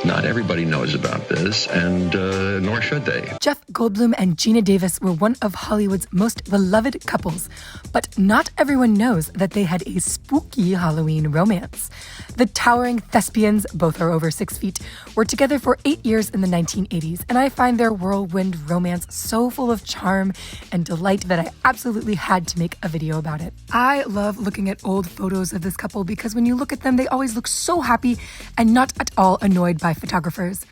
Not everybody knows about this, and nor should they. Jeff Goldblum and Geena Davis were one of Hollywood's most beloved couples, but not everyone knows that they had a spooky Halloween romance. The towering thespians, both are over 6 feet, were together for 8 years in the 1980s, and I find their whirlwind romance so full of charm and delight that I absolutely had to make a video about it. I love looking at old photos of this couple because when you look at them, they always look so happy and not at all annoyed by photographers.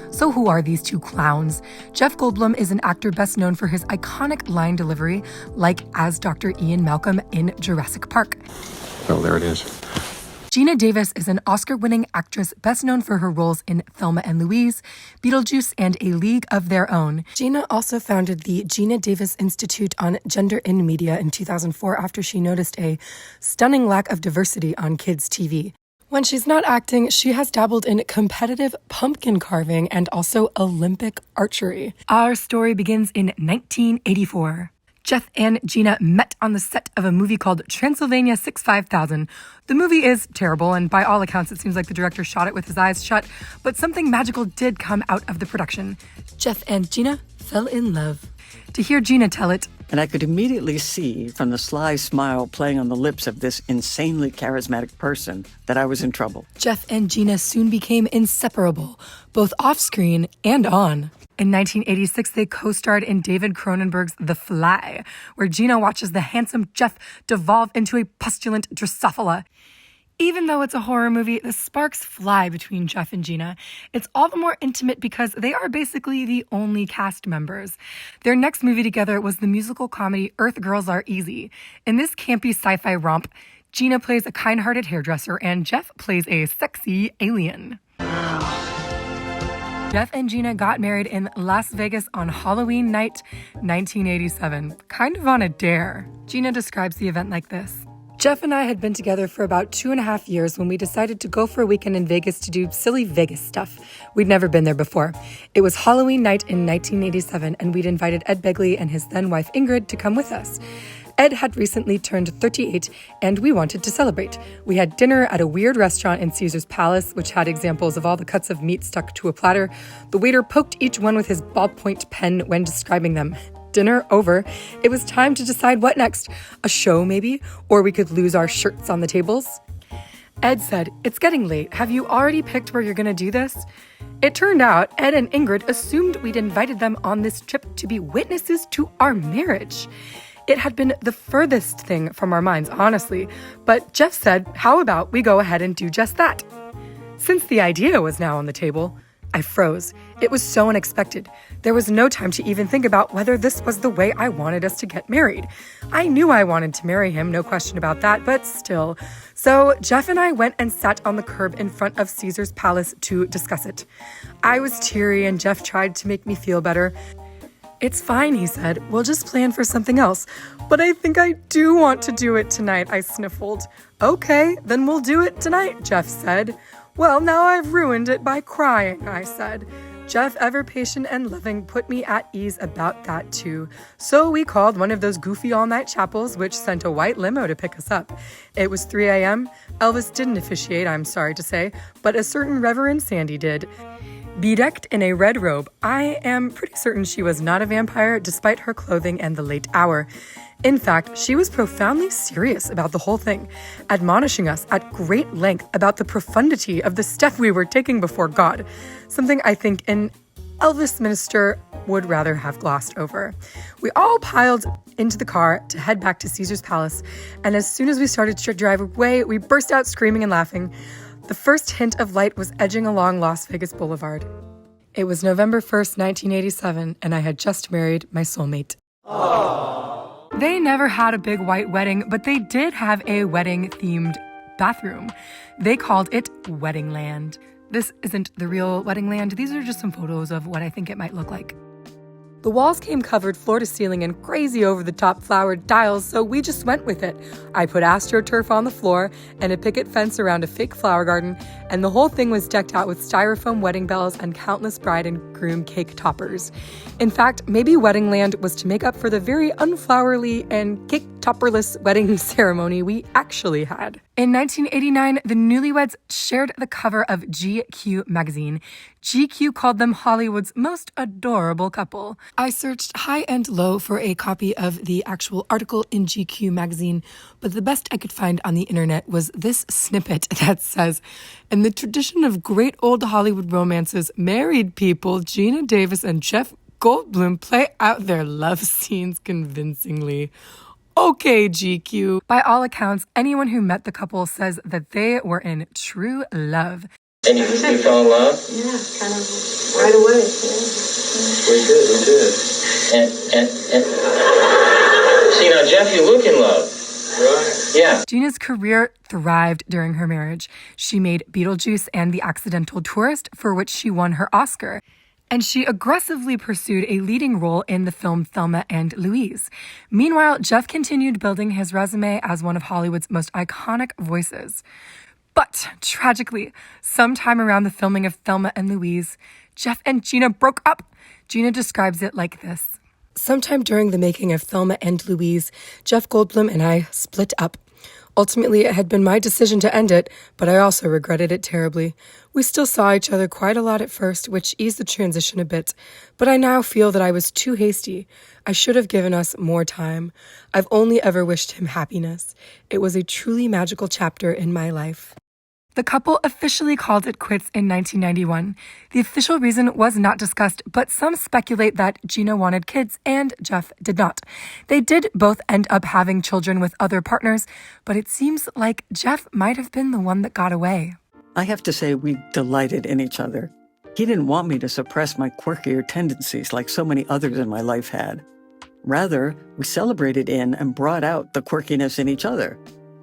So who are these two clowns? Jeff Goldblum is an actor best known for his iconic line delivery, like as Dr. Ian Malcolm in Jurassic Park. Oh, there it is. Geena Davis is an Oscar-winning actress best known for her roles in Thelma and Louise, Beetlejuice, and A League of Their Own. Geena also founded the Geena Davis Institute on Gender in Media in 2004 after she noticed a stunning lack of diversity on kids' TV. When she's not acting, she has dabbled in competitive pumpkin carving and also Olympic archery. Our story begins in 1984. Jeff and Geena met on the set of a movie called Transylvania 65000. The movie is terrible, and by all accounts, it seems like the director shot it with his eyes shut, but something magical did come out of the production. Jeff and Geena fell in love. To hear Geena tell it, and I could immediately see from the sly smile playing on the lips of this insanely charismatic person that I was in trouble. Jeff and Geena soon became inseparable, both off-screen and on. In 1986, they co-starred in David Cronenberg's The Fly, where Geena watches the handsome Jeff devolve into a pustulent Drosophila. Even though it's a horror movie, the sparks fly between Jeff and Geena. It's all the more intimate because they are basically the only cast members. Their next movie together was the musical comedy Earth Girls Are Easy. In this campy sci-fi romp, Geena plays a kind-hearted hairdresser and Jeff plays a sexy alien. Jeff and Geena got married in Las Vegas on Halloween night, 1987, kind of on a dare. Geena describes the event like this. Jeff and I had been together for about 2.5 years when we decided to go for a weekend in Vegas to do silly Vegas stuff. We'd never been there before. It was Halloween night in 1987, and we'd invited Ed Begley and his then-wife Ingrid to come with us. Ed had recently turned 38, and we wanted to celebrate. We had dinner at a weird restaurant in Caesar's Palace, which had examples of all the cuts of meat stuck to a platter. The waiter poked each one with his ballpoint pen when describing them. Dinner over, it was time to decide what next. A show, maybe? Or we could lose our shirts on the tables? Ed said, "It's getting late. Have you already picked where you're going to do this?" It turned out Ed and Ingrid assumed we'd invited them on this trip to be witnesses to our marriage. It had been the furthest thing from our minds, honestly, but Jeff said, how about we go ahead and do just that? Since the idea was now on the table, I froze. It was so unexpected. There was no time to even think about whether this was the way I wanted us to get married. I knew I wanted to marry him, no question about that, but still. So Jeff and I went and sat on the curb in front of Caesar's Palace to discuss it. I was teary and Jeff tried to make me feel better. "It's fine," he said. "We'll just plan for something else." "But I think I do want to do it tonight," I sniffled. "Okay, then we'll do it tonight," Jeff said. "Well, now I've ruined it by crying," I said. Jeff, ever patient and loving, put me at ease about that too. So we called one of those goofy all-night chapels, which sent a white limo to pick us up. It was 3 a.m. Elvis didn't officiate, I'm sorry to say, but a certain Reverend Sandy did. Bedecked in a red robe, I am pretty certain she was not a vampire despite her clothing and the late hour. In fact, she was profoundly serious about the whole thing, admonishing us at great length about the profundity of the step we were taking before God, something I think an Elvis minister would rather have glossed over. We all piled into the car to head back to Caesar's Palace, and as soon as we started to drive away, we burst out screaming and laughing. The first hint of light was edging along Las Vegas Boulevard. It was November 1st, 1987, and I had just married my soulmate. Aww. They never had a big white wedding, but they did have a wedding-themed bathroom. They called it Wedding Land. This isn't the real Wedding Land. These are just some photos of what I think it might look like. The walls came covered floor to ceiling in crazy over-the-top flowered tiles, so we just went with it. I put AstroTurf on the floor and a picket fence around a fake flower garden, and the whole thing was decked out with styrofoam wedding bells and countless bride and groom cake toppers. In fact, maybe Wedding Land was to make up for the very unflowery and cake topperless wedding ceremony we actually had. In 1989, the newlyweds shared the cover of GQ magazine. GQ called them Hollywood's most adorable couple. I searched high and low for a copy of the actual article in GQ magazine, but the best I could find on the internet was this snippet that says, "In the tradition of great old Hollywood romances, married people, Geena Davis and Jeff Goldblum, play out their love scenes convincingly." Okay, GQ. By all accounts, anyone who met the couple says that they were in true love. And you fell in love? Yeah, kind of right away. Yeah. We did. And see, now, Jeff, you look in love. Right. Yeah. Geena's career thrived during her marriage. She made Beetlejuice and The Accidental Tourist, for which she won her Oscar. And she aggressively pursued a leading role in the film Thelma and Louise. Meanwhile, Jeff continued building his resume as one of Hollywood's most iconic voices. But, tragically, sometime around the filming of Thelma and Louise, Jeff and Geena broke up. Geena describes it like this. Sometime during the making of Thelma and Louise, Jeff Goldblum and I split up. Ultimately, it had been my decision to end it, but I also regretted it terribly. We still saw each other quite a lot at first, which eased the transition a bit, but I now feel that I was too hasty. I should have given us more time. I've only ever wished him happiness. It was a truly magical chapter in my life. The couple officially called it quits in 1991. The official reason was not discussed, but some speculate that Geena wanted kids and Jeff did not. They did both end up having children with other partners, but it seems like Jeff might have been the one that got away. I have to say we delighted in each other. He didn't want me to suppress my quirkier tendencies like so many others in my life had. Rather, we celebrated in and brought out the quirkiness in each other.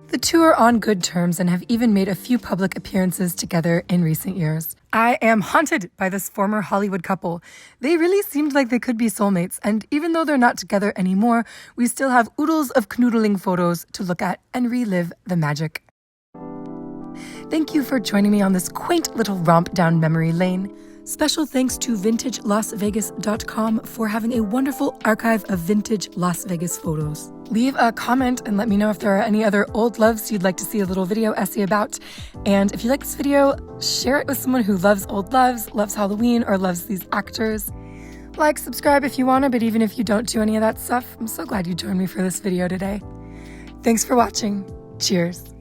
The two are on good terms and have even made a few public appearances together in recent years. I am haunted by this former Hollywood couple. They really seemed like they could be soulmates, and even though they're not together anymore, we still have oodles of canoodling photos to look at and relive the magic. Thank you for joining me on this quaint little romp down memory lane. Special thanks to VintageLasVegas.com for having a wonderful archive of vintage Las Vegas photos. Leave a comment and let me know if there are any other old loves you'd like to see a little video essay about. And if you like this video, share it with someone who loves old loves, loves Halloween, or loves these actors. Like, subscribe if you want to, but even if you don't do any of that stuff, I'm so glad you joined me for this video today. Thanks for watching. Cheers.